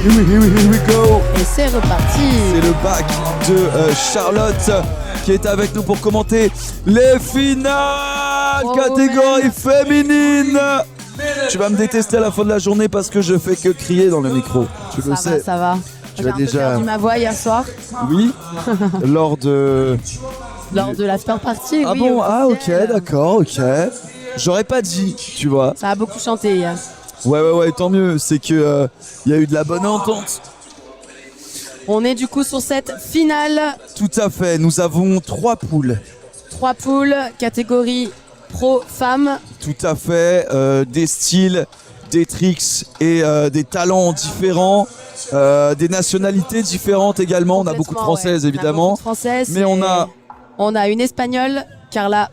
Here we go. Et c'est reparti. C'est le bac de Charlotte qui est avec nous pour commenter les finales catégorie féminine. Tu vas me détester à la fin de la journée parce que je fais que crier dans le micro. Tu le sais. Ça va. J'ai un peu perdu ma voix hier soir. Oui. Lors de l'after party. Ah oui, bon, ok, d'accord, ok. J'aurais pas dit, tu vois. Ça a beaucoup chanté hier. Ouais, tant mieux. C'est que y a eu de la bonne entente. On est du coup sur cette finale. Tout à fait. Nous avons 3 poules. 3 poules, catégorie pro-femme. Tout à fait. Des styles, des tricks et des talents différents. Des nationalités différentes également. On a beaucoup de françaises évidemment. On a beaucoup de françaises, mais on a une espagnole, Carla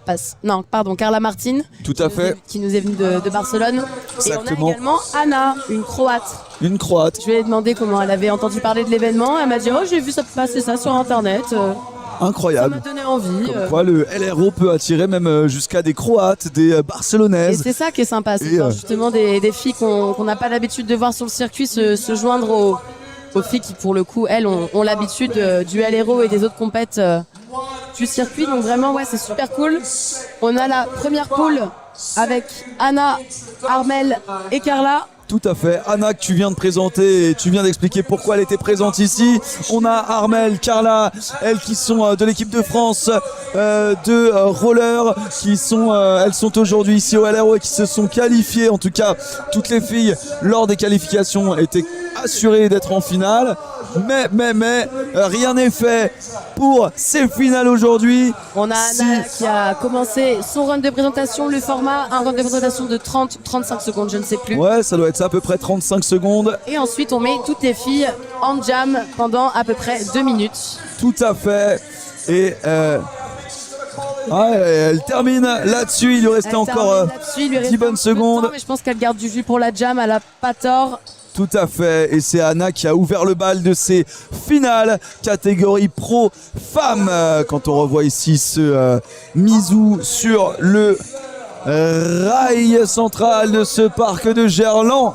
Martin. Tout à fait. Qui nous est venue de Barcelone. Exactement. Et on a également Anna, une croate. Une croate. Je lui ai demandé comment elle avait entendu parler de l'événement. Elle m'a dit j'ai vu ça passer ça sur internet. Incroyable. Ça m'a donné envie. Comme quoi le LRO peut attirer même jusqu'à des Croates, des Barcelonaises. Et c'est ça qui est sympa, c'est justement des filles qu'on n'a pas l'habitude de voir sur le circuit se joindre aux filles qui pour le coup elles ont l'habitude du LRO et des autres compètes du circuit. Donc vraiment c'est super cool. On a la première poule avec Anna, Armelle et Carla. Tout à fait. Anna que tu viens de présenter et tu viens d'expliquer pourquoi elle était présente ici. On a Armelle, Carla, elles qui sont de l'équipe de France de roller, elles sont aujourd'hui ici au LRO et qui se sont qualifiées. En tout cas, toutes les filles lors des qualifications étaient assurées d'être en finale. Mais rien n'est fait pour ces finales aujourd'hui. On a Anna qui a commencé son run de présentation, le format, un run de présentation de 30-35 secondes, je ne sais plus. Ouais, ça doit être ça, à peu près 35 secondes. Et ensuite, on met toutes les filles en jam pendant à peu près 2 minutes. Tout à fait. Et elle termine là-dessus. Il lui restait encore 10 bonnes secondes. Mais je pense qu'elle garde du jus pour la jam, elle a pas tort. Tout à fait, et c'est Anna qui a ouvert le bal de ces finales catégorie pro femmes. Quand on revoit ici ce Misou sur le rail central de ce parc de Gerland.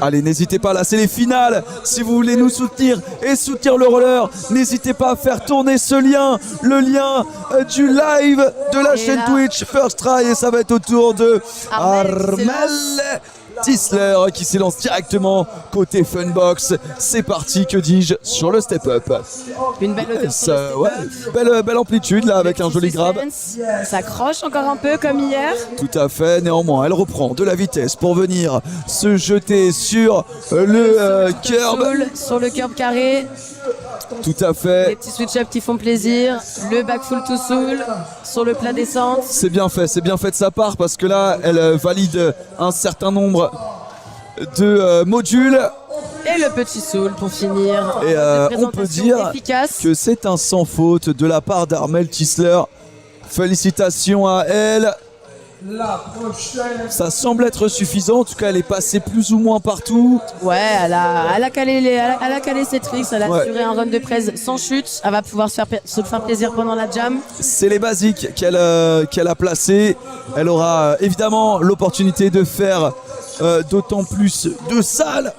Allez, n'hésitez pas, là c'est les finales. Si vous voulez nous soutenir et soutenir le roller, n'hésitez pas à faire tourner ce lien, le lien du live de la chaîne Twitch First Try, et ça va être au tour de Armelle Tisler qui s'élance directement côté Funbox. C'est parti, que dis-je, sur le step-up. Une belle hauteur, belle amplitude là avec un joli grab. Ça croche encore un peu comme hier. Tout à fait, néanmoins elle reprend de la vitesse pour venir se jeter sur le curb. Sur le curb carré. Tout à fait. Les petits switch-up qui font plaisir. Le back full to soul sur le plat descente. C'est bien fait de sa part parce que là, elle valide un certain nombre de modules. Et le petit soul pour finir. Et on peut dire que c'est un sans faute de la part d'Armelle Tisler. Félicitations à elle. Ça semble être suffisant, en tout cas elle est passée plus ou moins partout. Ouais, elle a calé ses tricks, elle a assuré un run de presse sans chute. Elle va pouvoir se faire plaisir pendant la jam. C'est les basiques qu'elle a placés. Elle aura évidemment l'opportunité de faire d'autant plus de salles,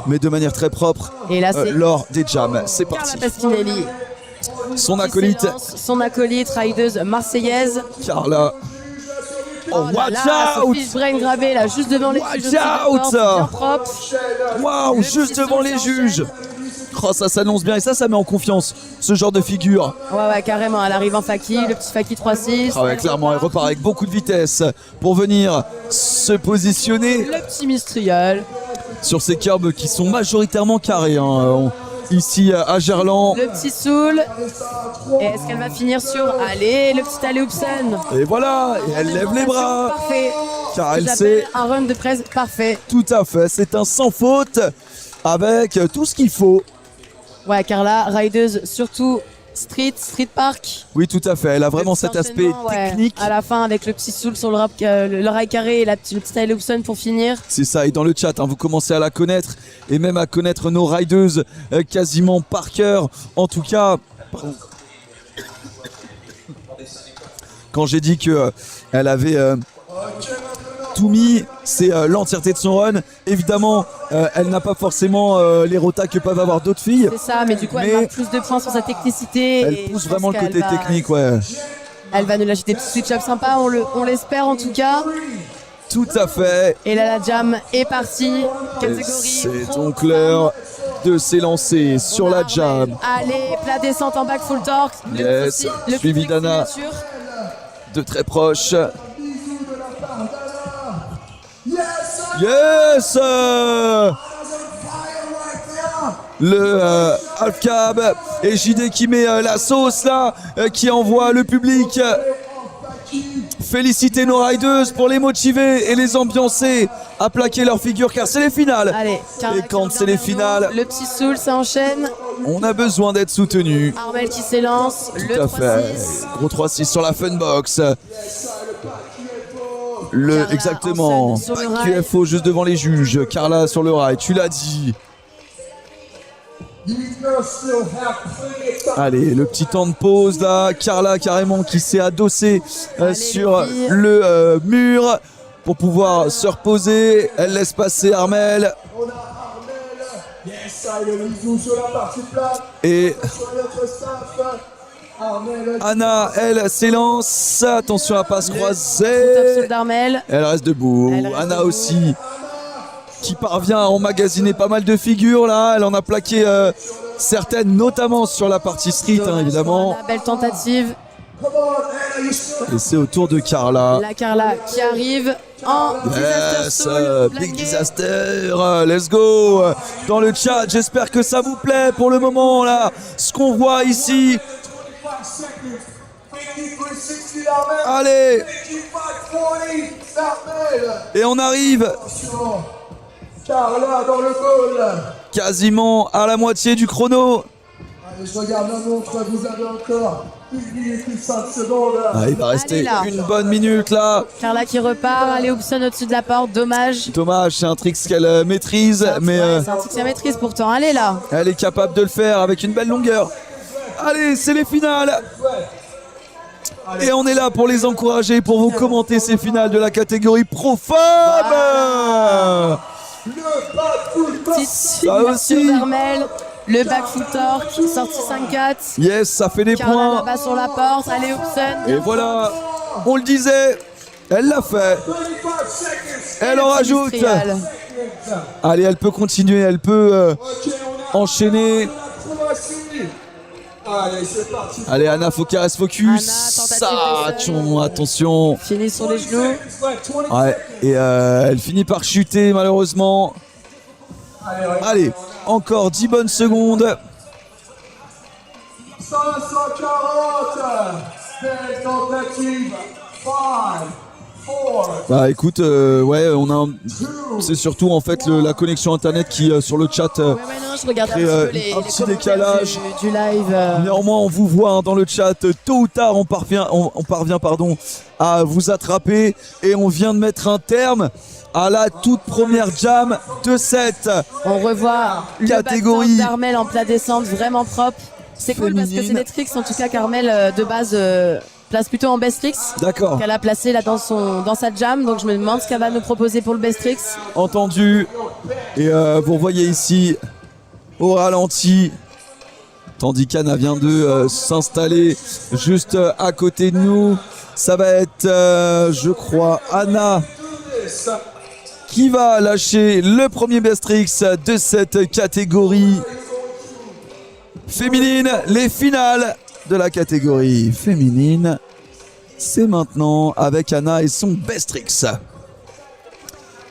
mais de manière très propre. Et là, lors des jams. C'est parti. Carla Pasquinelli. Son acolyte. Son acolyte, rideuse marseillaise. Carla. Oh, watch out! Brain grabé là, juste devant les juges. Watch out! Waouh, juste devant les juges. Oh, ça s'annonce bien et ça met en confiance ce genre de figure. Ouais, carrément. Elle arrive en faki, le petit faki 3-6. Ah ouais, clairement, elle repart avec beaucoup de vitesse pour venir se positionner. Le petit Mistrial. Sur ces curbs qui sont majoritairement carrés. Ici à Gerland. Le petit soul. Et est-ce qu'elle va finir sur le petit Aleupsen? Et voilà, et elle lève les bras. Parfait. Car elle sait. Un run de presse parfait. Tout à fait, c'est un sans faute avec tout ce qu'il faut. Ouais, Carla, rideuse surtout street park. Oui, tout à fait, elle a vraiment cet aspect technique. À la fin avec le petit soul sur le rail carré et le petit Aleupsen pour finir. C'est ça, et dans le chat, vous commencez à la connaître et même à connaître nos rideuses quasiment par cœur. En tout cas, quand j'ai dit qu'elle avait Toumi, c'est l'entièreté de son run. Évidemment, elle n'a pas forcément les rotas que peuvent avoir d'autres filles. C'est ça, mais du coup, elle marque plus de points sur sa technicité. Elle pousse vraiment le côté technique, ouais. Elle va nous lâcher des petits switch-ups sympas, on l'espère en tout cas. Tout à fait. Et là, la jam est partie. Catégorie. C'est donc l'heure de s'élancer sur la jam. Allez, plat descente en back full torque. Yes, suivi d'Anna de très proche. Yes, le half cab et JD qui met la sauce là, qui envoie le public féliciter nos riders pour les motiver et les ambiancer à plaquer leur figure car c'est les finales. Allez, et quand c'est les finales, le petit soul ça enchaîne. On a besoin d'être soutenu. Armel qui s'élance, le 3-6. Gros 3-6 sur la Funbox. Exactement. QFO juste devant les juges. Carla sur le rail, tu l'as dit. Allez, le petit temps de pause là. Carla carrément qui s'est adossée sur le mur pour pouvoir se reposer. Elle laisse passer Armel. Et Anna, elle s'élance. Attention à passe croisée. Elle reste debout. Anna aussi, qui parvient à emmagasiner pas mal de figures là. Elle en a plaqué certaines, notamment sur la partie street, évidemment. Belle tentative. Et c'est au tour de Carla. La Carla qui arrive en Big Disaster. Let's go. Dans le chat, j'espère que ça vous plaît pour le moment là. Ce qu'on voit ici. Allez. Et on arrive. Carla dans le goal. Quasiment à la moitié du chrono. Allez, je regarde la montre, vous avez encore 1 minute et 5 secondes. Il va rester une bonne minute là. Carla qui repart, allez Hobson au-dessus de la porte, dommage. Dommage, c'est un trick qu'elle maîtrise. C'est un trick qu'elle maîtrise pourtant, allez là. Elle est capable de le faire avec une belle longueur. Allez, c'est les finales. Et on est là pour les encourager, pour vous commenter ces finales de la catégorie Pro-Femme. Petite aussi d'Armel. Le back foot torque, sorti 5-4. Yes, ça fait des points. Là-bas sur la porte, allez Hobson. Et voilà, on le disait, elle l'a fait. Elle en rajoute. Allez, elle peut continuer, elle peut enchaîner. Allez, Anna, faut qu'elle reste focus. Attention. Fini sur les genoux. Ouais, et elle finit par chuter malheureusement. Allez, encore 10 bonnes secondes. 540. Belle tentative. 5, 4. Bah écoute, ouais, on a c'est surtout en fait la connexion internet qui sur le chat je regarde crée un petit décalage du live. Néanmoins, on vous voit dans le chat. Tôt ou tard, on parvient à vous attraper et on vient de mettre un terme à la toute première jam de cette on revoit catégorie d'Armel en plat descente, vraiment propre. C'est cool parce que c'est des tricks en tout cas qu'Armel de base place plutôt en best tricks. D'accord. Qu'elle a placé là dans sa jam, donc je me demande ce qu'elle va nous proposer pour le best tricks. Entendu. Et vous voyez ici au ralenti, tandis qu'Anna vient de s'installer juste à côté de nous. Ça va être, je crois, Anna qui va lâcher le premier best tricks de cette catégorie féminine. Les finales de la catégorie féminine, c'est maintenant avec Anna et son best tricks.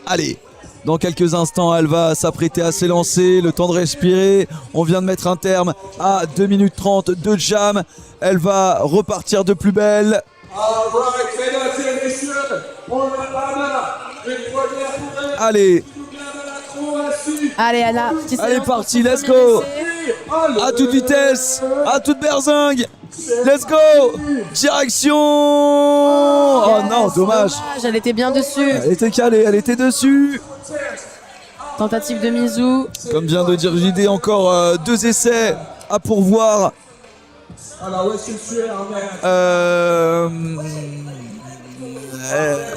Allez, dans quelques instants, elle va s'apprêter à s'élancer, le temps de respirer. On vient de mettre un terme à 2 minutes 30 de jam. Elle va repartir de plus belle. Allez. Allez Anna, allez parti, let's go. À toute vitesse, à toute berzingue. Let's go. Direction. Oh non, dommage. Elle était bien dessus. Elle était calée, elle était dessus. Tentative de Mizou. Comme vient de dire JD, encore 2 essais à pourvoir.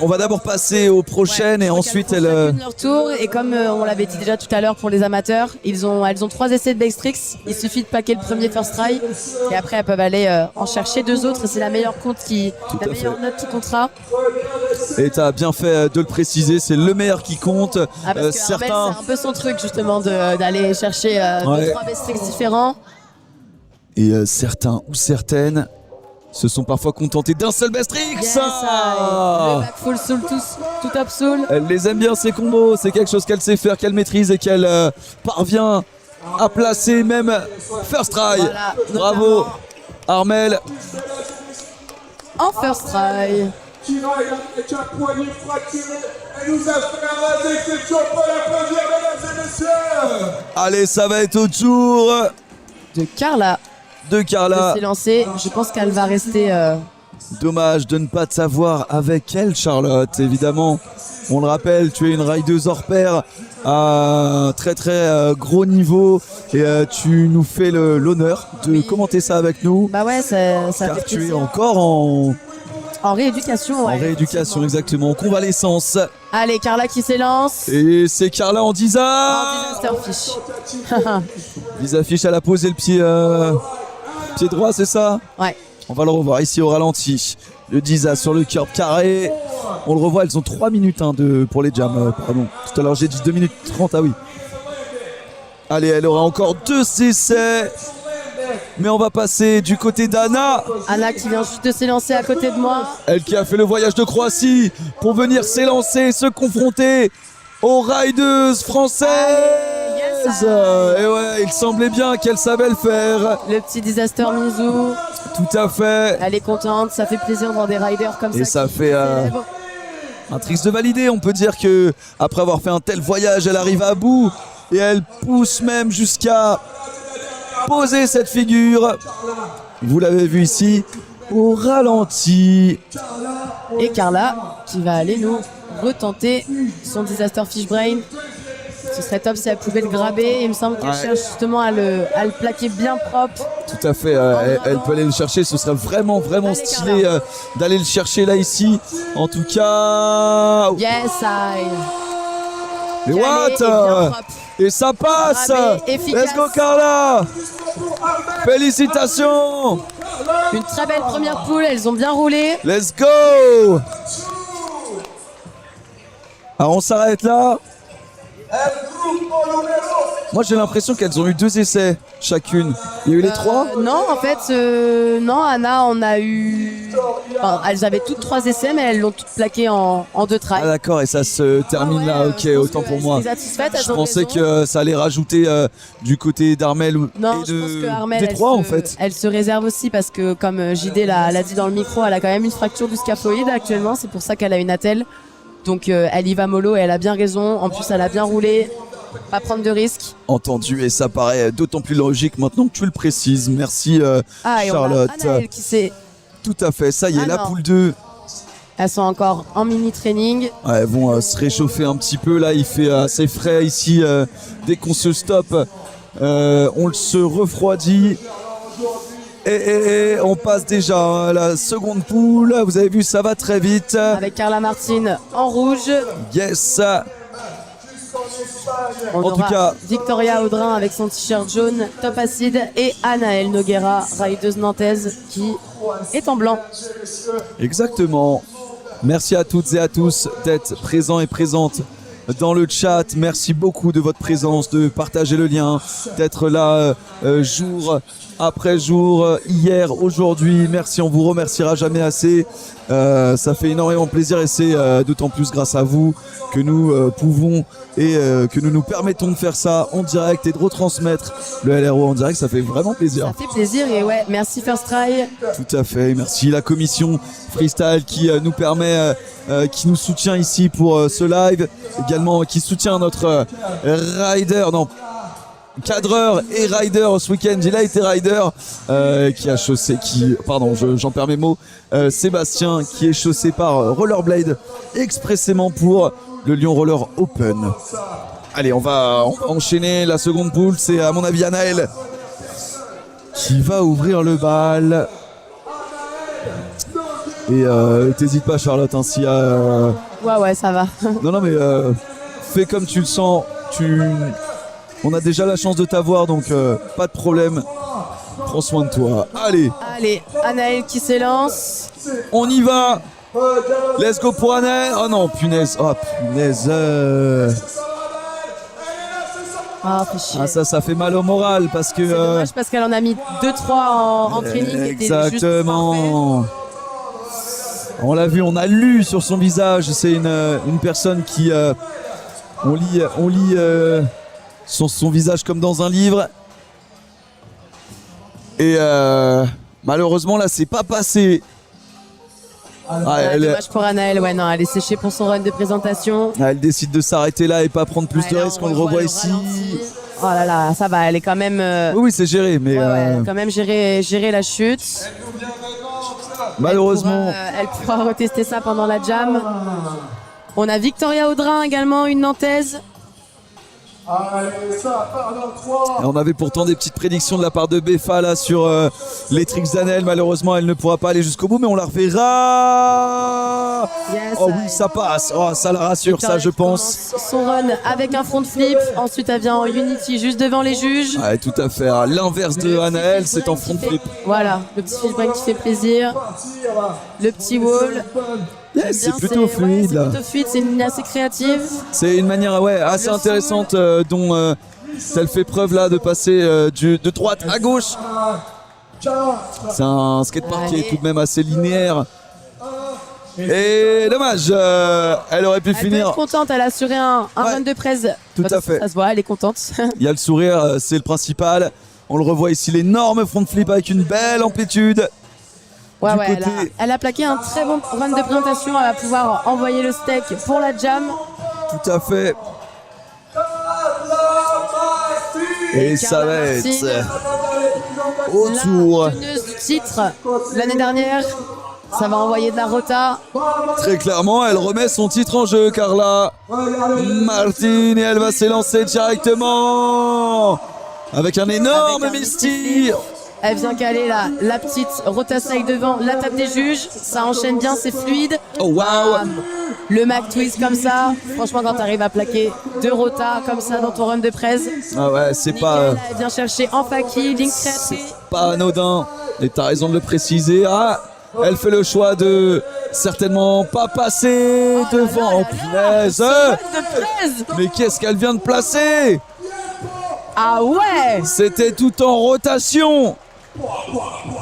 On va d'abord passer aux prochaines et ensuite elles elles. leur tour et comme on l'avait dit déjà tout à l'heure pour les amateurs, elles ont 3 essais de Backstrix. Il suffit de plaquer le premier first try et après elles peuvent aller en chercher 2 autres et c'est la meilleure note qui comptera. Et tu as bien fait de le préciser, c'est le meilleur qui compte. Parce que certains. Armel, c'est un peu son truc justement d'aller chercher 2-3 Backstrix différents. Et certains ou certaines se sont parfois contentés d'un seul Backstrix. Yes, le back full soul, tout top soul. Elle les aime bien ces combos, c'est quelque chose qu'elle sait faire, qu'elle maîtrise et qu'elle parvient à placer même first try. Voilà, bravo Armel. En first try. Kira est un poignet fracturé et nous a fait un exception pour l'applaudir, mesdames et messieurs. Allez, ça va être au tour De Carla. de Carla. s'est lancée. Je pense qu'elle va rester. Dommage de ne pas te savoir avec elle, Charlotte. Évidemment, on le rappelle, tu es une rideuse hors pair à un très très gros niveau et tu nous fais l'honneur de commenter ça avec nous. Bah ouais, ça car fait tu es plaisir. encore en rééducation. Ouais, rééducation, exactement, en convalescence. Allez, Carla qui s'élance. Et c'est Carla en disaster. Disasterfish. Disasterfish, elle a posé le pied droit, c'est ça? Ouais. On va le revoir ici au ralenti. Le Disa sur le curb carré. On le revoit, elles ont 3 minutes pour les jams. Pardon. Tout à l'heure j'ai dit 2 minutes 30, ah oui. Allez, elle aura encore 2 essais. Mais on va passer du côté d'Anna. Anna qui vient juste de s'élancer à côté de moi. Elle qui a fait le voyage de Croatie pour venir s'élancer, se confronter aux rideuses françaises. Yes, et ouais, il semblait bien qu'elle savait le faire. Le petit disaster Mizu. Tout à fait. Elle est contente, ça fait plaisir de voir des riders comme ça. Et ça qui fait célèbrent. un triste de valider. On peut dire que après avoir fait un tel voyage, elle arrive à bout et elle pousse même jusqu'à poser cette figure. Vous l'avez vu ici au ralenti. Et Carla qui va aller nous retenter son disaster fish brain. Ce serait top si elle pouvait le graber. Il me semble qu'elle cherche justement à le plaquer bien propre. Tout à fait, elle peut aller le chercher. Ce serait vraiment Allez, stylé Carla. d'aller le chercher là ici. En tout cas, Yes, I. mais Calé what et bien propre. Et ça passe. Grabé, efficace. Let's go Carla. Félicitations. Une très belle première poule, elles ont bien roulé. Let's go. Alors on s'arrête là. Moi j'ai l'impression qu'elles ont eu 2 essais chacune. Il y a eu les 3. Non, en fait, non, Anna, on a eu. Enfin, elles avaient toutes 3 essais, mais elles l'ont toutes plaqué en 2 tries. Ah d'accord, et ça se termine là, ok, je pense autant que pour elles moi. étaient satisfaites, elles Je ont pensais raison. que ça allait rajouter du côté d'Armel Non, et je pense que Armel, des elle 3 se- en fait. Elle se réserve aussi parce que, comme JD l'a dit dans le micro, elle a quand même une fracture du scaphoïde actuellement. C'est pour ça qu'elle a une attelle. Donc elle y va mollo et elle a bien raison. En plus, elle a bien roulé. Pas prendre de risques. Entendu, et ça paraît d'autant plus logique maintenant que tu le précises. Merci Et Charlotte. on a Anaëlle qui s'est. Tout à fait, ça y est, Ah la non. poule 2. Elles sont encore en mini training. Ouais, elles vont se réchauffer un petit peu. Là, il fait assez frais ici. Dès qu'on se stoppe, on se refroidit. Et on passe déjà à la seconde poule. Vous avez vu, ça va très vite. Avec Carla Martin en rouge. Yes. On En tout aura cas- Victoria Audrin avec son t-shirt jaune, top acide, et Anaëlle Noguera, rideuse nantaise, qui est en blanc. Exactement. Merci à toutes et à tous d'être présents et présentes dans le chat. Merci beaucoup de votre présence, de partager le lien, d'être là jour après jour, hier, aujourd'hui. Merci, on vous remerciera jamais assez. Ça fait énormément plaisir et c'est d'autant plus grâce à vous que nous pouvons et que nous nous permettons de faire ça en direct et de retransmettre le LRO en direct. Ça fait vraiment plaisir. Ça fait plaisir et ouais, merci First Try. Tout à fait, merci la commission freestyle qui nous permet, qui nous soutient ici pour ce live, également qui soutient notre cadreur et rider ce week-end. Il a été rider qui a chaussé, j'en perds mes mots, Sébastien qui est chaussé par Rollerblade expressément pour le Lyon Roller Open. Allez, on va enchaîner la seconde poule, c'est à mon avis Anaëlle qui va ouvrir le bal. Et t'hésites pas, Charlotte, hein, s'il y a... Ouais, ça va. Non, mais fais comme tu le sens. On a déjà la chance de t'avoir, donc pas de problème. Prends soin de toi. Allez, Anaël qui s'élance. on y va. Let's go pour Anaël. Oh non, punaise. Oh punaise. Ah, fait chier. Ah, ça fait mal au moral parce que... C'est dommage parce qu'elle en a mis 2-3 en training. Exactement. On l'a vu, on a lu sur son visage. C'est une personne qui... on lit son visage comme dans un livre. Et malheureusement, là, c'est pas passé. Dommage pour Anaël. Ouais, non, elle est séchée pour son run de présentation. Elle décide de s'arrêter là et pas prendre plus de risques. On le revoit ici. Oh là là, ça va, elle est quand même... Oui, c'est géré, mais... elle a quand même géré la chute. Malheureusement... Elle pourra retester ça pendant la jam. On a Victoria Audrin également, une Nantaise. On avait pourtant des petites prédictions de la part de Beffa là sur les tricks d'Anaël. Malheureusement, elle ne pourra pas aller jusqu'au bout, mais on la reverra. Yes, oh oui, ça passe. Oh, ça la rassure, Victoria ça, je pense. Son run avec un front flip. Ensuite, elle vient en Unity juste devant les juges. Ouais, tout à fait. À l'inverse de Anaël, c'est en front flip. Voilà, le petit fishbone qui fait plaisir. Le petit wall. Yes, c'est plutôt fluide là. C'est plutôt fluide, c'est une ligne assez créative. C'est une manière assez intéressante dont elle fait preuve là de passer de droite à gauche. C'est un skatepark qui est tout de même assez linéaire. Et dommage, elle aurait pu finir. Elle peut être contente, elle a assuré un run de presse. Tout à fait. Ça se voit, elle est contente. Il y a le sourire, c'est le principal. On le revoit ici, l'énorme front flip avec une belle amplitude. Ouais, elle a plaqué un très bon run de présentation. Elle va pouvoir envoyer le steak pour la jam. Tout à fait. Et ça va être autour. La teneuse du titre l'année dernière. Ça va envoyer de la rota. Très clairement, elle remet son titre en jeu, Carla Martin, et elle va s'élancer directement avec un énorme Misty. Elle vient caler la petite rota side devant la table des juges. Ça enchaîne bien, c'est fluide. Oh wow. Le Mac Twist comme ça. Franchement, quand tu arrives à plaquer 2 rotas comme ça dans ton run de presse. Ah ouais, c'est pas... Elle vient chercher en faki, ligne créative. C'est pas anodin. Et t'as raison de le préciser. Ah, elle fait le choix de certainement pas passer devant. Oh punaise. Mais qu'est-ce qu'elle vient de placer? Ah ouais. C'était tout en rotation.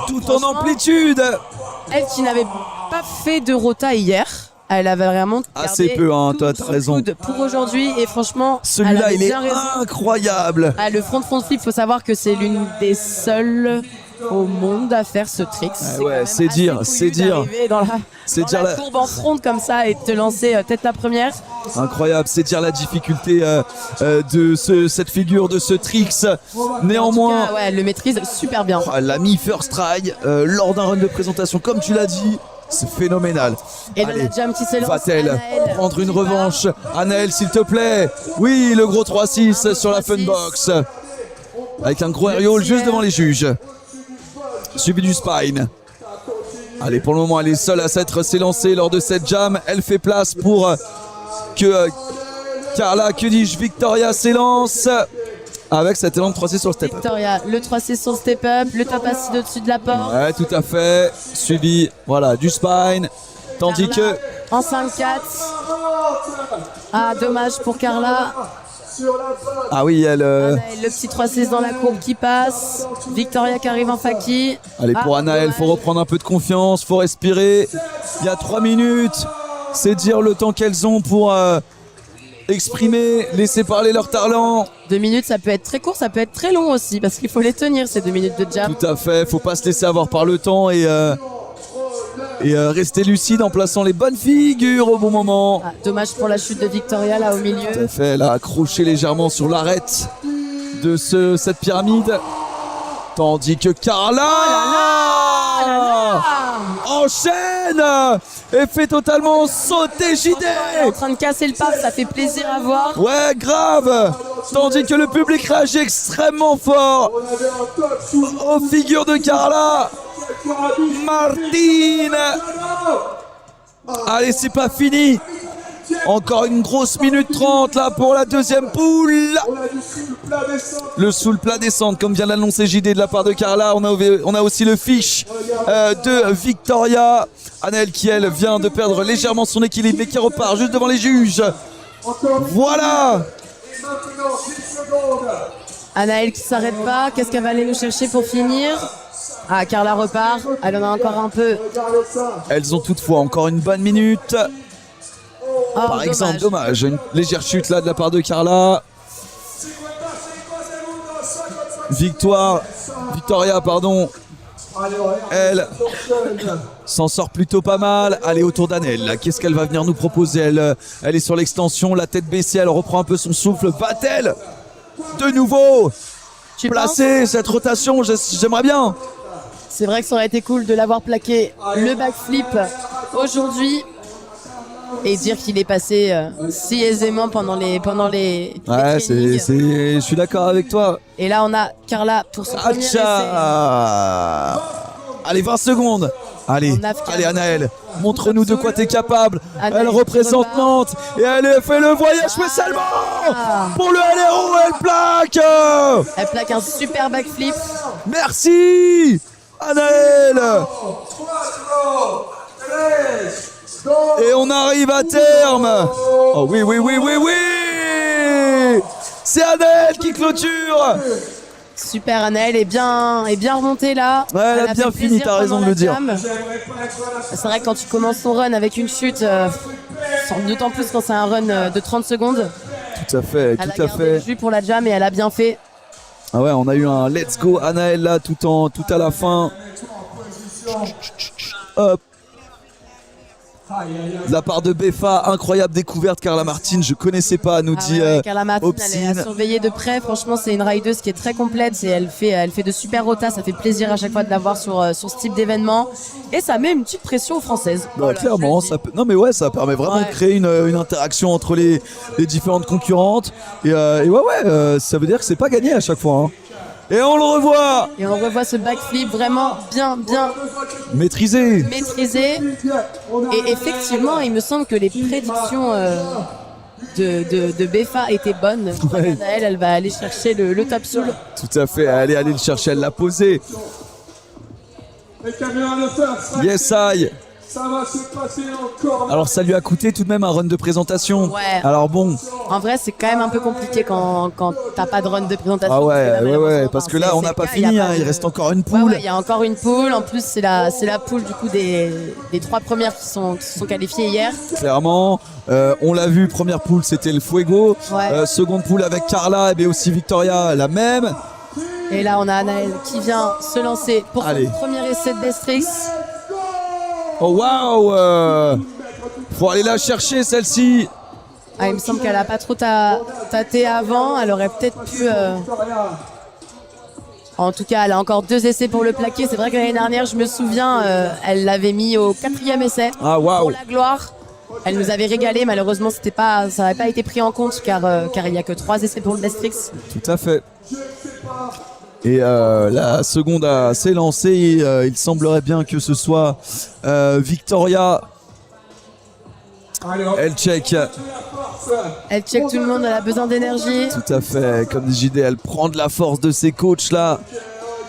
Tout en amplitude. Elle qui n'avait pas fait de rota hier, elle avait vraiment assez peu, hein, toi t'as raison. Pour aujourd'hui, et franchement, celui-là il est incroyable. Ah, le front flip, faut savoir que c'est l'une des seules au monde à faire ce trick. Ouais, c'est dire. C'est dire la courbe en front comme ça et de te lancer tête la première. Incroyable, c'est dire la difficulté de cette figure, de ce tricks. Néanmoins, en tout cas, elle le maîtrise super bien. Elle l'a mis first try lors d'un run de présentation, comme tu l'as dit. C'est phénoménal. Et allez, la jam qui s'élance. Va-t-elle prendre une revanche? Anaël, s'il te plaît. Oui, le gros 3-6 sur la Funbox. Avec un gros aerial juste devant les juges. Suivi du spine. Allez, pour le moment, elle est seule à s'être s'élancer lors de cette jam. Elle fait place pour que Carla, que dis-je, Victoria s'élance avec cet élan de 3C sur le step-up. Victoria, le 3C sur le step-up, le top acide au-dessus de la porte. Ouais, tout à fait. Suivi, voilà, du spine. Tandis Carla, que... en 5-4. Ah, dommage pour Carla. Ah oui, elle... Le petit 3-6 dans la courbe qui passe. Victoria qui arrive en faki. Allez, pour Anaël, faut reprendre un peu de confiance, faut respirer. Il y a 3 minutes. C'est dire le temps qu'elles ont pour exprimer, laisser parler leur talent. 2 minutes, ça peut être très court, ça peut être très long aussi, parce qu'il faut les tenir, ces 2 minutes de jam. Tout à fait, faut pas se laisser avoir par le temps et rester lucide en plaçant les bonnes figures au bon moment. Ah, dommage pour la chute de Victoria là au milieu. Tout à fait, elle a accroché légèrement sur l'arête de cette pyramide. Tandis que Carla enchaîne et fait totalement sauter JD. Elle est en train de casser le paf, ça fait plaisir à voir. Ouais, grave. Tandis que le public réagit extrêmement fort aux figures de Carla Martin. Allez, c'est pas fini. Encore une grosse minute 30 là pour la deuxième poule. On a du sous le plat descente. Le sous le plat descente, comme vient de l'annoncer JD de la part de Carla. On a aussi le fiche de Victoria. Anaël qui, elle, vient de perdre légèrement son équilibre, mais qui repart juste devant les juges. Encore une Voilà. Et maintenant, 10 secondes. Anaël qui s'arrête pas, qu'est-ce qu'elle va aller nous chercher pour finir? Ah, Carla repart, elle en a encore un peu. Regardez ça. Elles ont toutefois encore une bonne minute. Oh, Par dommage. exemple, dommage, une légère chute là de la part de Carla. Victoria, pardon. Allez, regarde. Elle s'en sort plutôt pas mal. Allez, autour d'Anaël. Qu'est-ce qu'elle va venir nous proposer? Elle est sur l'extension, la tête baissée, elle reprend un peu son souffle. Va-t-elle de nouveau Tu penses? placer cette rotation? J'aimerais bien. C'est vrai que ça aurait été cool de l'avoir plaqué le backflip aujourd'hui et dire qu'il est passé si aisément pendant les Ouais, trainings. je suis d'accord avec toi. Et là, on a Carla pour son premier essai. Atcha. Allez, 20 secondes. Allez, On a allez Anaël, montre-nous de quoi tu es capable. Anaël Elle représente repart. Nantes et elle fait le voyage spécialement pour le LRO. Elle plaque. Elle plaque un super backflip. Merci Anaël. 13, Et on arrive à terme. Oh oui, oui, oui, oui, oui. C'est Anaël qui clôture. Super, Anaël est bien remontée là. Ouais, elle a bien fait fini, plaisir t'as raison pendant de la le dire. jam. C'est vrai que quand tu commences ton run avec une chute, d'autant plus quand c'est un run de 30 secondes, Tout à fait, elle a tout à gardé le fait. jus pour la jam et elle a bien fait. Ah ouais, on a eu un let's go Anaël là tout à la fin. Hop. De la part de Befa, incroyable découverte Carla Martin, je connaissais pas, nous Ah dit ouais, Carla Martin, elle est à Obscene. surveiller de près. Franchement, c'est une rideuse qui est très complète et elle fait de super rotas. Ça fait plaisir à chaque fois de la voir sur ce type d'événement. Et ça met une petite pression aux Françaises. Bah, Voilà, clairement, je le dis. non mais ouais, ça permet vraiment Ouais. de créer une interaction entre les différentes concurrentes. Et ouais, ça veut dire que c'est pas gagné à chaque fois. Hein. Et on le revoit Et on revoit ce backflip vraiment bien maîtrisé. maîtrisé. Et effectivement, il me semble que les prédictions de Befa étaient bonnes. Je crois Ouais. qu'Anaël, elle va aller chercher le top soul. Tout à fait, allez le chercher, elle l'a posé. Les caméras le faire. Yes, I. Ça va se passer encore. Alors ça lui a coûté tout de même un run de présentation. Ouais. Alors bon, En vrai, c'est quand même un peu compliqué quand t'as pas de run de présentation. ah ouais, Parce que là, malheureusement, parce que enfin, là c'est- on c'est n'a le pas cas, y a fini, pas hein, il de- reste encore une Ouais, poule. ouais, il y a encore une poule. En plus, c'est la poule du coup des 3 premières qui sont qualifiées hier. Clairement, on l'a vu, première poule c'était le Fuego, Ouais. seconde poule avec Carla et aussi Victoria la même. Et là, on a Anaël qui vient se lancer pour Allez. son premier essai de Destrix. Oh waouh, faut aller la chercher celle-ci. Ah, il me semble qu'elle a pas trop tâté avant. Elle aurait peut-être pu. En tout cas, elle a encore 2 essais pour le plaquer. C'est vrai que l'année dernière, je me souviens, elle l'avait mis au 4e essai Ah pour waouh. la gloire. Elle nous avait régalé. Malheureusement, ça n'avait pas été pris en compte car il n'y a que 3 essais pour le Destrix. Tout à fait. Et la seconde s'est lancée. Et, il semblerait bien que ce soit Victoria. Elle check. Elle check tout le monde. Elle a besoin d'énergie. Tout à fait. Comme dit JD, elle prend de la force de ses coachs là.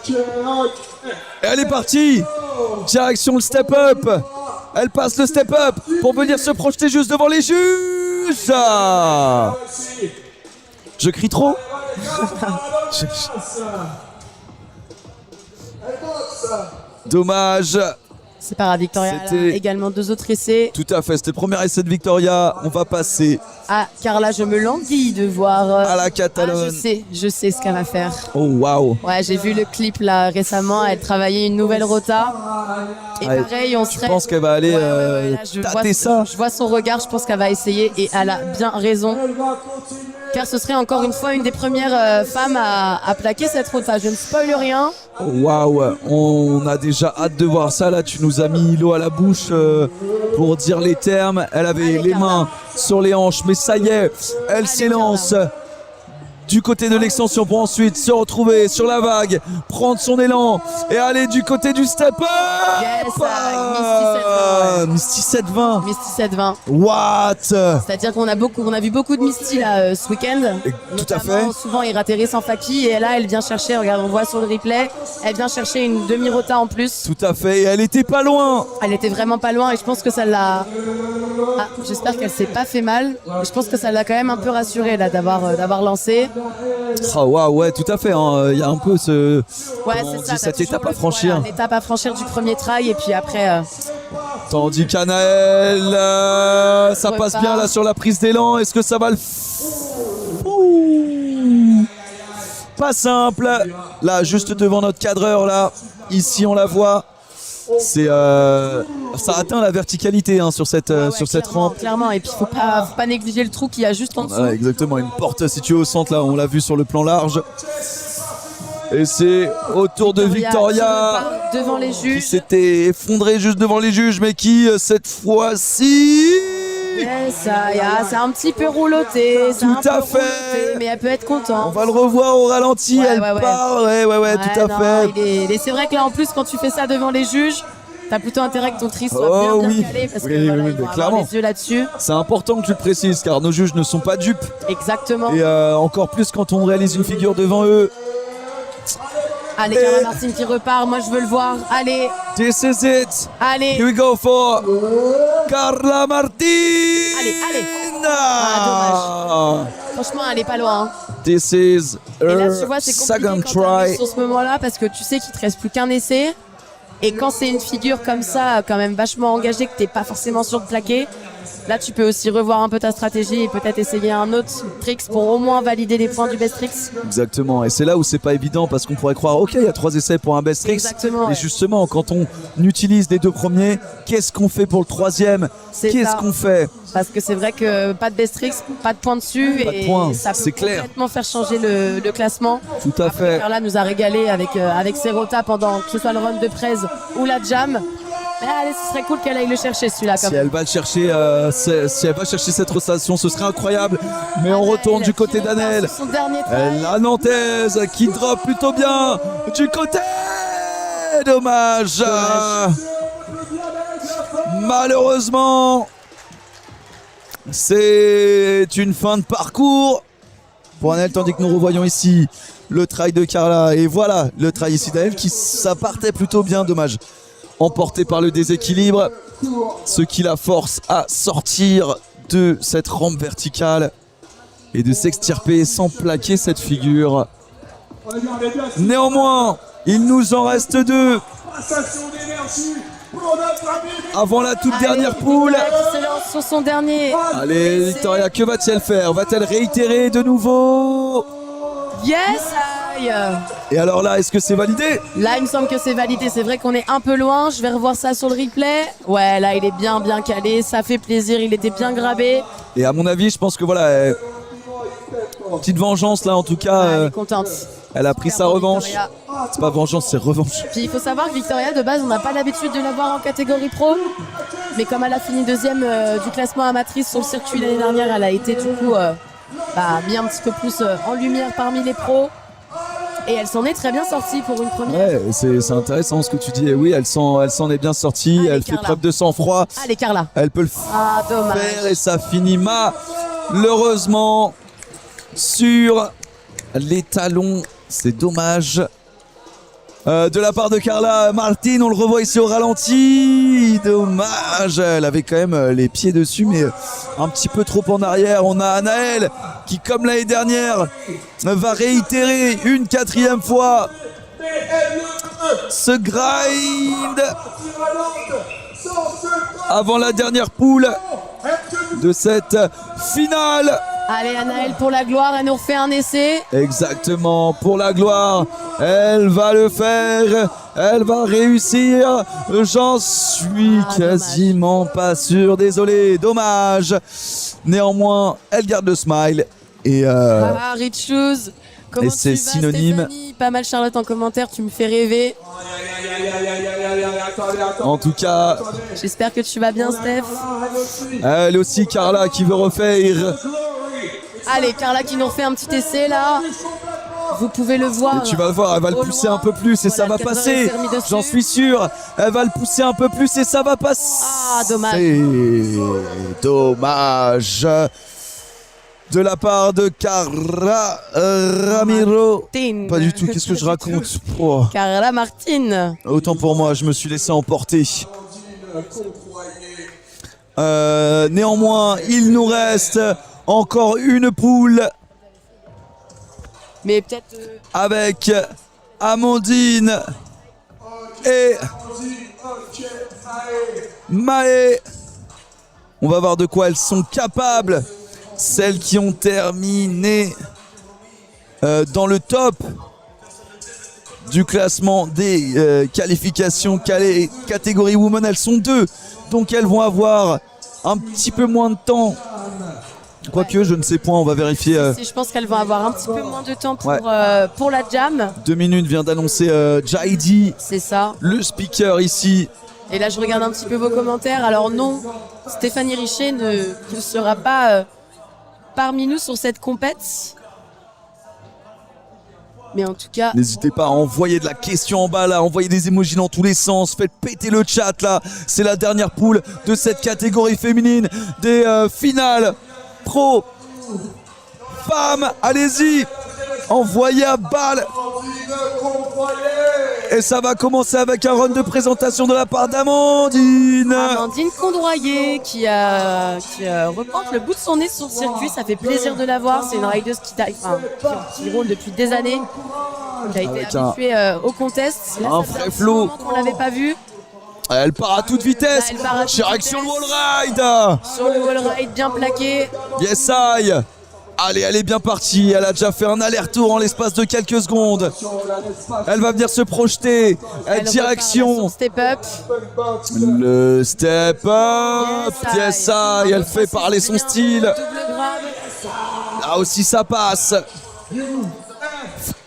Et elle est partie. Direction le step up. Elle passe le step up pour venir se projeter juste devant les juges. Je crie trop. Dommage. C'est pas grave, Victoria. Elle a C'était- également 2 autres essais. Tout à fait. C'était le premier essai de Victoria. On va passer Ah, Carla, je me languis de voir. à la Ah, Catalonne. je sais ce qu'elle va faire. Oh waouh. Ouais, j'ai vu le clip là récemment. Elle travaillait une nouvelle rota. Et Ouais, pareil, on Tu serait. penses qu'elle va aller Là, je tâter ça? Je vois son regard. Je pense qu'elle va essayer et elle a bien raison. Car ce serait encore une fois une des premières femmes à plaquer cette rota. Je ne spoil rien. Oh, waouh, on a déjà hâte de voir ça. Là, tu nous as mis l'eau à la bouche pour dire les termes. Elle avait Allez, les Carla. mains sur les hanches, mais ça y est, elle Allez, s'élance du côté de l'extension pour ensuite se retrouver sur la vague, prendre son élan et aller du côté du step-up. Yes, Misty 720. Misty 720. What? C'est-à-dire qu'on a vu beaucoup de Misty là ce week-end. Tout à fait. Souvent ils atterrissent en Faki et là elle vient chercher, regarde on voit sur le replay, elle vient chercher une demi-rota en plus. Tout à fait, et elle était pas loin. Elle était vraiment pas loin et je pense que ça l'a... Ah, j'espère qu'elle s'est pas fait mal. Je pense que ça l'a quand même un peu rassurée là d'avoir lancé. Ah ouais, tout à fait. Il y a un peu ouais, c'est ça, cette t'as étape toujours à franchir. Ouais, l'étape à franchir du premier try et puis après... Tandis qu'Anaël, ça passe repart. bien là sur la prise d'élan. Est-ce que ça va le... Pas simple. Là, juste devant notre cadreur, là. Ici, on la voit. C'est ça atteint la verticalité sur cette rampe. Clairement, et puis faut pas négliger le trou qu'il y a juste en dessous. Voilà, exactement, une porte située au centre, là, on l'a vu sur le plan large. Et c'est au tour de Victoria devant les qui juges. s'était effondrée juste devant les juges, mais qui, cette fois-ci... Yes, c'est un petit peu rouloté. Tout à fait. Mais elle peut être contente. On va le revoir au ralenti, Ouais, elle ouais. part, ouais, tout à fait. Et c'est vrai que là, en plus, quand tu fais ça devant les juges, t'as plutôt intérêt que ton tri soit bien oui. calé parce que Oui, voilà, oui, ils vont avoir clairement. les yeux là-dessus. C'est important que tu le précises, car nos juges ne sont pas dupes. Exactement. Et encore plus quand on réalise une figure devant eux. Allez, Carla Martin qui repart, moi je veux le voir. Allez, This is it. allez. Here we go for Carla Martin. Allez. Ah, Franchement, elle est pas loin. This is Et là, her tu vois, c'est second compliqué quand t'arrives try. sur ce moment-là parce que tu sais qu'il te reste plus qu'un essai. Et quand c'est une figure comme ça, quand même vachement engagée, que t'es pas forcément sûr de plaquer, là tu peux aussi revoir un peu ta stratégie et peut-être essayer un autre tricks pour au moins valider les points du best tricks. Exactement, et c'est là où c'est pas évident parce qu'on pourrait croire ok il y a 3 essais pour un best tricks. Exactement, Et ouais. justement quand on utilise les 2 premiers, qu'est-ce qu'on fait pour le 3e? C'est Qu'est-ce ça. qu'on fait? Parce que c'est vrai que pas de best tricks, pas de points dessus Pas de et points, ça peut c'est clair. complètement faire changer le classement. Tout à fait. Carla nous a régalé avec ses rotas pendant que ce soit le run de presse ou la jam. Mais allez, ce serait cool qu'elle aille le chercher celui-là. Si elle va le chercher, si elle va chercher cette rotation, ce serait incroyable. Mais on retourne du côté d'Anaël. Son dernier try. La Nantaise qui drop plutôt bien du côté. Dommage. Malheureusement, c'est une fin de parcours pour Anaël, tandis que nous revoyons ici le try de Carla. Et voilà le try ici d'Anaël qui ça partait plutôt bien, dommage. Emporté par le déséquilibre, ce qui la force à sortir de cette rampe verticale et de s'extirper sans plaquer cette figure. Néanmoins, il nous en reste 2 avant la toute dernière poule. Victoria qui se lance sur son dernier. Allez Victoria, que va-t-elle faire? Va-t-elle réitérer de nouveau? Yes, aïe. Et alors là, est-ce que c'est validé? Là, il me semble que c'est validé. C'est vrai qu'on est un peu loin. Je vais revoir ça sur le replay. Ouais, là, il est bien calé. Ça fait plaisir. Il était bien grabé. Et à mon avis, je pense que voilà, petite vengeance là en tout cas. Elle est contente. Elle a pris Super sa pour revanche. Victoria. C'est pas vengeance, c'est revanche. Puis il faut savoir que Victoria, de base, on n'a pas l'habitude de la voir en catégorie pro. Mais comme elle a fini 2e du classement amatrice sur le circuit l'année dernière, elle a été du coup mis un petit peu plus en lumière parmi les pros. Et elle s'en est très bien sortie pour une première. Ouais, c'est intéressant ce que tu dis. Et oui, elle s'en est bien sortie. Allez, Elle fait Carla. preuve de sang-froid. Allez, Carla. Elle peut le Ah, dommage. faire et ça finit malheureusement sur les talons. C'est dommage. De la part de Carla Martin, on le revoit ici au ralenti. Dommage. Elle avait quand même les pieds dessus, mais un petit peu trop en arrière. On a Anaël qui, comme l'année dernière, va réitérer une 4e fois ce grind avant la dernière poule de cette finale. Allez, Anaël, pour la gloire, elle nous refait un essai. Exactement, pour la gloire, elle va le faire, elle va réussir, j'en suis quasiment pas sûr, désolé, dommage. Néanmoins, elle garde le smile et Rich Shoes. Comment et c'est tu vas, synonyme. Stéphanie? Pas mal Charlotte en commentaire, tu me fais rêver. En tout cas, J'espère que tu vas bien, Steph. elle aussi, Carla qui veut refaire. Allez, Carla qui nous fait un petit essai là. Vous pouvez le voir. Et tu vas le voir, elle va le au pousser loin. un peu plus et Voilà, ça va le cadreur passer. s'est remis dessus. J'en suis sûr. Elle va le pousser un peu plus et ça va passer. Ah, dommage. Dommage. De la part de Carla Ramiro. Martin. Pas du tout, qu'est-ce que je raconte? Oh. Carla Martin. Autant pour moi, je me suis laissé emporter. Néanmoins, il nous reste encore une poule Mais peut-être. avec Amandine et Maë. On va voir de quoi elles sont capables. Celles qui ont terminé dans le top du classement des qualifications catégorie woman. Elles sont 2, donc elles vont avoir un petit peu moins de temps. Quoique, je ne sais point, on va vérifier. Je pense qu'elles vont avoir un petit peu moins de temps pour, Ouais. pour la jam. 2 minutes vient d'annoncer Jaidi, C'est ça. le speaker ici. Et là, je regarde un petit peu vos commentaires. Alors non, Stéphanie Richer ne sera pas parmi nous sur cette compète. Mais en tout cas, N'hésitez pas à envoyer de la question en bas là, envoyer des emojis dans tous les sens, faites péter le chat là. C'est la dernière poule de cette catégorie féminine des finales pro femmes. Allez-y, envoyez à balle. Et ça va commencer avec un run de présentation de la part d'Amandine. Amandine Condroyer qui reprend le bout de son nez sur le circuit. Ça fait plaisir de la voir. C'est une rideuse qui roule depuis des années. Qui a été Avec habituée au contest. Là, un ça fait vrai petit flow. moment qu'on l'avait pas vu. Elle part à toute vitesse. Elle part à toute Direction le vitesse. wall ride. Sur le wall ride bien plaqué. Yes I. Allez, elle est bien partie. Elle a déjà fait un aller-retour en l'espace de quelques secondes. Elle va venir se projeter. Elle Direction repart là sur step up. le step up. Yes I. Elle fait parler son style. Double grab. Là aussi ça passe.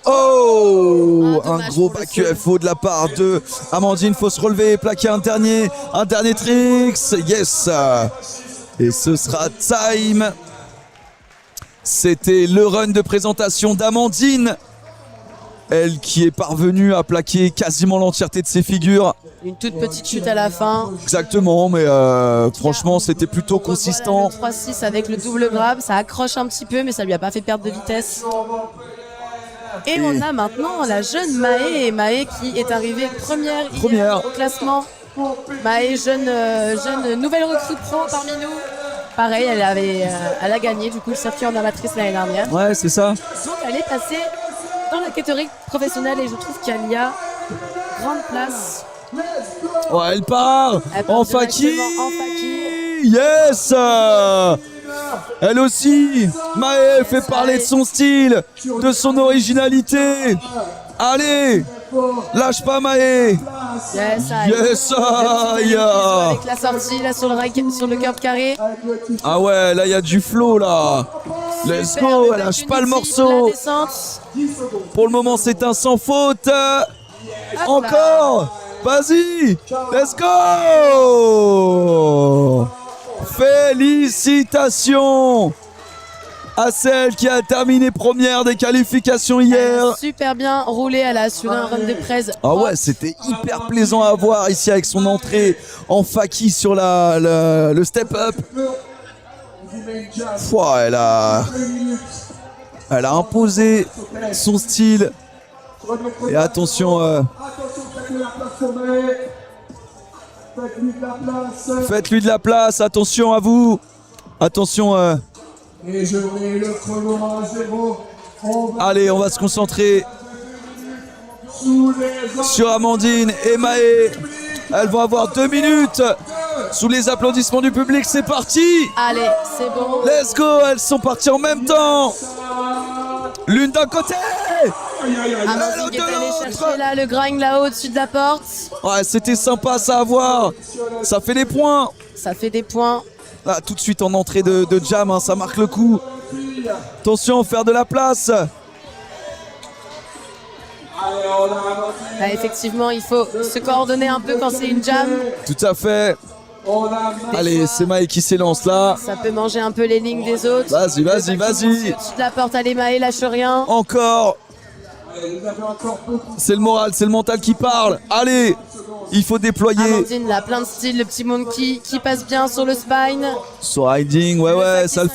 Oh, Ah, dommage un gros pour le back sol. UFO de la part de Amandine. Faut se relever et plaquer un dernier tricks. Yes. Et ce sera time. C'était le run de présentation d'Amandine. Elle qui est parvenue à plaquer quasiment l'entièreté de ses figures. Une toute petite chute à la fin. Exactement, mais franchement c'était plutôt consistant. Voilà, le 3-6 avec le double grab. Ça accroche un petit peu, mais ça lui a pas fait perdre de vitesse. Et on a maintenant la jeune Maë qui est arrivée première hier Première. au classement. Maë, jeune nouvelle recrue pro parmi nous. Pareil, elle a gagné du coup le circuit en amatrice l'année dernière. Ouais, c'est ça. Donc elle est passée dans la catégorie professionnelle et je trouve qu'elle y a grande place. Ouais, elle part Elle part en faki. directement en faki. Yes. Elle aussi, Maë fait parler de son style, de son originalité. Allez, lâche pas Maë. Yes, aïe. Yes, aïe. Avec la sortie là sur le curve carré. Ah ouais, là il y a du flow là. Let's Super, go, avec elle lâche une pas le ici, morceau. la descente. Pour le moment c'est un sans faute. Hop Encore. Vas-y, let's go. Félicitations à celle qui a terminé première des qualifications Elle hier. a super bien roulé, elle a assuré un run de presse. Ah ouais, c'était hyper plaisant à voir ici avec son entrée en faki sur le step up. Pouah, elle a imposé son style. Et attention, faites-lui de la place, attention à vous. Attention. Et je mets le chrono à 0. Allez, on va se concentrer Sous les sur Amandine et Maë. Elles vont avoir 2 minutes sous les applaudissements du public. C'est parti. Allez, c'est bon. Let's go. Elles sont parties en même temps. L'une d'un côté. Amandine qui est allée chercher là le grind là-haut au-dessus de la porte. Ouais, c'était sympa ça à voir. Ça fait des points. Ça fait des points. Là, tout de suite en entrée de jam, hein, ça marque le coup. Attention, faire de la place. Là, effectivement, il faut se coordonner un peu quand c'est une jam. Tout à fait. On a Allez, c'est Maë qui s'élance là. Ça peut manger un peu les lignes des autres. Vas-y. Au-dessus de la porte, allez Maë, lâche rien. Encore. Vous avez encore beaucoup. C'est le moral, c'est le mental qui parle. Allez, il faut déployer. Amandine, là, plein de style, le petit monkey qui passe bien sur le spine. So riding, ouais, ça le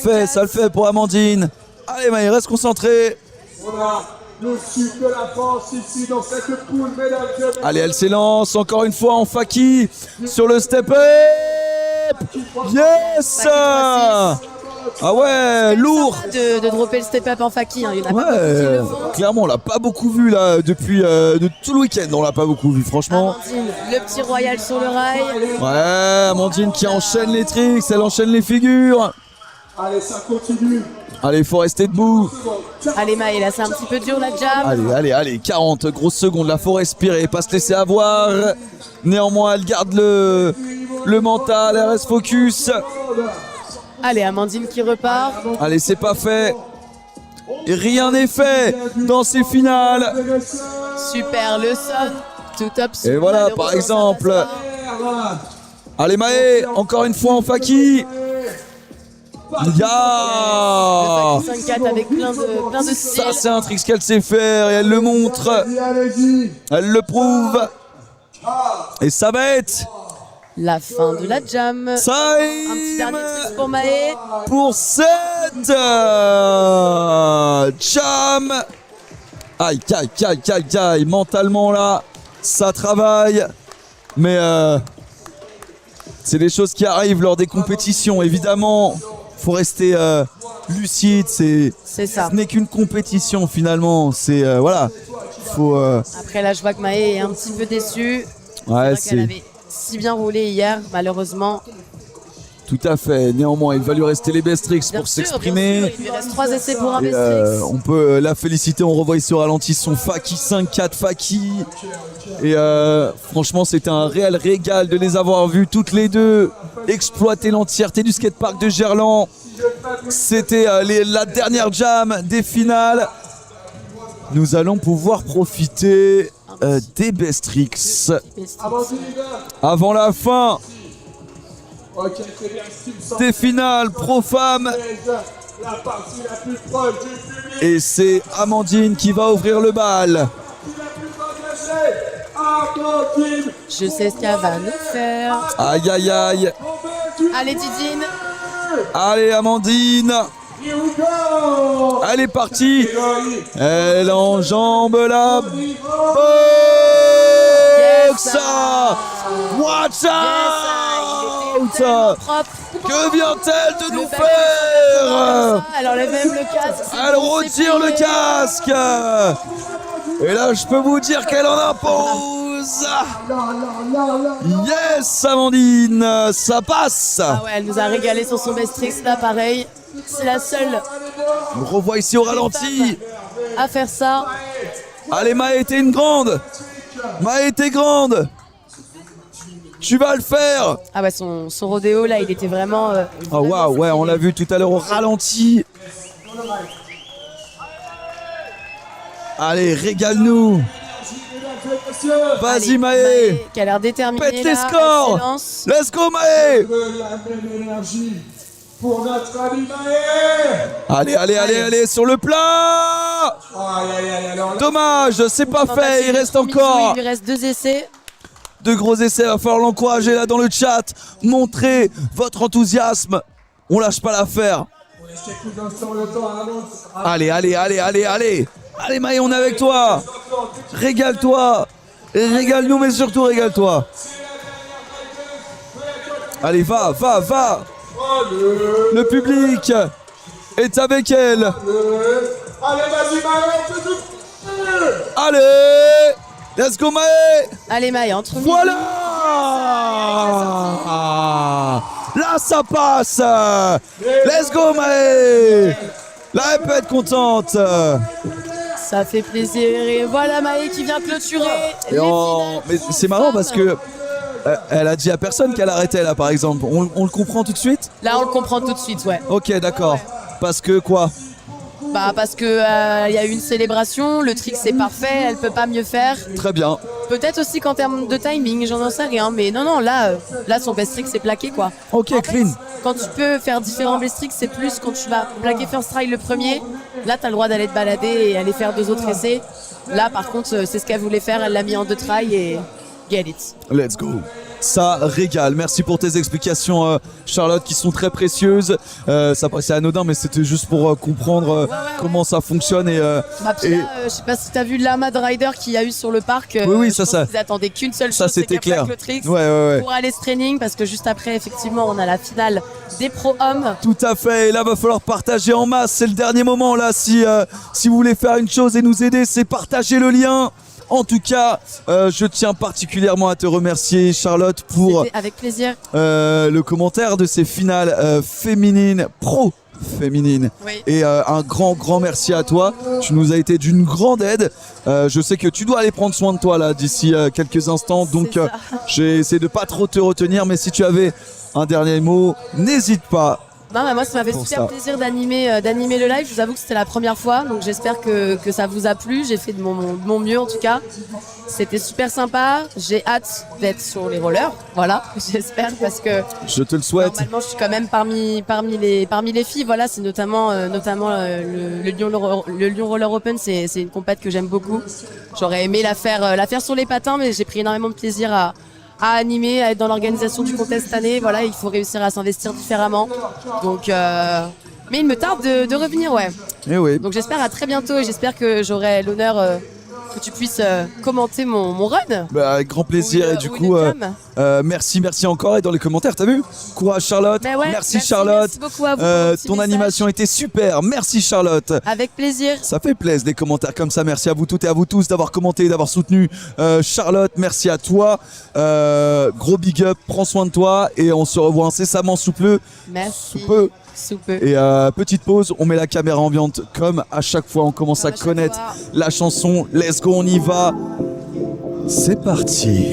fait pour Amandine. Allez Maë, reste concentré. On a le sud de la France ici dans cette poule, mesdames et messieurs. Allez, elle s'élance encore une fois en Faki sur le step up. Yes. Ah ouais, lourd. De dropper le step-up en Faki, hein. Il y en a pas beaucoup qui Ouais, le font. clairement, on l'a pas beaucoup vu là depuis de tout le week-end. On l'a pas beaucoup vu, franchement. Amandine, le petit royal sur le rail. Ouais, Amandine qui enchaîne les tricks, elle enchaîne les figures. Allez, ça continue. Allez, faut rester debout. Allez Maë, là c'est un petit peu dur la jam. Allez, 40 grosses secondes, là faut respirer, pas se laisser avoir. Néanmoins, elle garde le mental, elle reste focus. Allez, Amandine qui repart. Allez, c'est pas fait. Et rien n'est fait dans ces finales. Super, le son. Tout top. Et voilà, par exemple. Allez, Maë, encore une fois en Faki. Ya. 5-4 avec plein de styles. Ça, c'est un trick qu'elle sait faire et elle le montre. Allez-y. Elle le prouve. Et ça va être La fin de la jam. Un petit dernier trick pour Maë. pour cette jam. Aïe, mentalement là, ça travaille. Mais c'est des choses qui arrivent lors des compétitions, évidemment. Faut rester lucide, C'est ça. ce n'est qu'une compétition finalement. C'est voilà, faut Après là, je vois que Maë est un petit peu déçue. ouais, C'est vrai qu'elle avait si bien roulé hier, malheureusement. tout à fait. Néanmoins, il va lui rester les best tricks Bien pour sûr, s'exprimer. bien sûr, il lui reste 3 essais pour un Et, best tricks. on peut la féliciter, on revoit ici au ralenti son Faki 5-4 Faki. Et franchement, c'était un réel régal de les avoir vues toutes les deux exploiter l'entièreté du skatepark de Gerland. C'était la dernière jam des finales. Nous allons pouvoir profiter des best tricks Amandine. avant la fin Ok, c'est bien. Steve sans des finales pro-femmes. la partie la plus proche du public. Et c'est Amandine qui va ouvrir le bal. Qui la plus engagée. Amandine. Je sais ce qu'elle va nous faire. Aïe. Allez Didine. Allez Amandine. Here we go. Elle est partie. Héroïque. Elle enjambe la box. Watch out. Propre. Que vient-elle de nous Le faire? Elle enlève même le casque. c'est Elle bon, c'est retire le plié. casque. Et là, je peux vous dire qu'elle en impose. Yes, Amandine, ça passe. Ah ouais, elle nous a régalé sur son best tricks là, pareil. C'est la seule On revoit ici au ralenti. à faire ça. Allez, Maë, t'es une grande. Maë, t'es grande. Tu vas le faire. Ah ouais, son rodéo là, il était vraiment. Oh waouh, ouais, on l'a vu tout à l'heure au ralenti. Allez, régale-nous. Vas-y, Maë. Qui a l'air déterminée. Pète les là, scores. excellence. Let's go, Maë. De la même énergie pour notre ami Maë. Allez, sur le plat. Aïe, alors là, Dommage, c'est pas fait, Tentative il de reste Shimizu, encore Il lui reste 2 essais. de gros essais, va falloir l'encourager là dans le chat. Montrez votre enthousiasme, on lâche pas l'affaire. on laisse quelques instants le temps à l'autre. Allez. Allez Maë, on est avec toi. Régale-toi. Régale-nous, mais surtout régale-toi. Allez, va. Le public est avec elle. Allez, vas-y, Maë, on fait du. Allez, let's go Maë. Allez Maë, entre midi. Voilà. Là, ça passe. Let's go Maë. Là, elle peut être contente. Ça fait plaisir. Et voilà Maë qui vient clôturer. Et les finales mais pour c'est marrant femmes. parce que elle a dit à personne qu'elle arrêtait là, par exemple. On le comprend tout de suite? Là, on le comprend tout de suite, ouais. Ok, d'accord. Parce que quoi? Bah parce que il y a eu une célébration, le trick c'est parfait, elle peut pas mieux faire. Très bien. Peut-être aussi qu'en termes de timing, j'en sais rien. Mais non, là son best trick, c'est plaqué, quoi. Ok, En clean. fait, quand tu peux faire différents best tricks, c'est plus quand tu vas plaquer first try le premier. Là, tu as le droit d'aller te balader et aller faire 2 autres essais. Là, par contre, c'est ce qu'elle voulait faire. Elle l'a mis en 2 try et get it. Let's go. Ça régale. Merci pour tes explications, Charlotte, qui sont très précieuses. Ça paraissait anodin, mais c'était juste pour comprendre comment ça fonctionne. Et, Puis là, je sais pas si tu as vu l'Amad Rider qu'il y a eu sur le parc. Oui, je ça, pense ça. qu'ils attendaient qu'une seule Ça, chose, c'est c'était qu'elle clair. plaque le tricks Ouais. pour aller se training, parce que juste après, effectivement, on a la finale des pro-hommes. Tout à fait. Et là, va falloir partager en masse. C'est le dernier moment là. Si vous voulez faire une chose et nous aider, c'est partager le lien. En tout cas, je tiens particulièrement à te remercier, Charlotte, pour C'était avec plaisir. le commentaire de ces finales féminines, pro-féminines. Oui. Et un grand merci à toi. Tu nous as été d'une grande aide. Je sais que tu dois aller prendre soin de toi là d'ici quelques instants. Donc, C'est ça. j'ai essayé de pas trop te retenir. Mais si tu avais un dernier mot, n'hésite pas. Non, moi, ça m'a fait Pour super ça. plaisir d'animer le live. Je vous avoue que c'était la première fois, donc j'espère que ça vous a plu. J'ai fait de mon mieux en tout cas. C'était super sympa. J'ai hâte d'être sur les rollers. Voilà, j'espère, parce que Je te le souhaite. normalement je suis quand même parmi les filles. Voilà, c'est notamment le Lyon Roller Open. C'est une compète que j'aime beaucoup. J'aurais aimé la faire sur les patins, mais j'ai pris énormément de plaisir à animer, à être dans l'organisation du contest cette année. Voilà, il faut réussir à s'investir différemment. Donc, mais il me tarde de revenir, ouais. Eh oui. Donc j'espère à très bientôt et j'espère que j'aurai l'honneur que tu puisses commenter mon run. Bah, avec grand plaisir. Ou Et du ou coup, une cam. merci encore. Et dans les commentaires, t'as vu? Courage, Charlotte. Mais ouais, merci, Charlotte. Merci beaucoup à vous. pour vos petits Ton messages. animation était super. Merci, Charlotte. Avec plaisir. Ça fait plaisir des commentaires comme ça. Merci à vous toutes et à vous tous d'avoir commenté, d'avoir soutenu Charlotte. Merci à toi. Gros big up. Prends soin de toi et on se revoit incessamment sous peu. Merci. Sous peu. Sous peu. Et petite pause. On met la caméra ambiante comme à chaque fois. On commence Comme à à chaque connaître fois. la chanson. Let's go, on y va. C'est parti.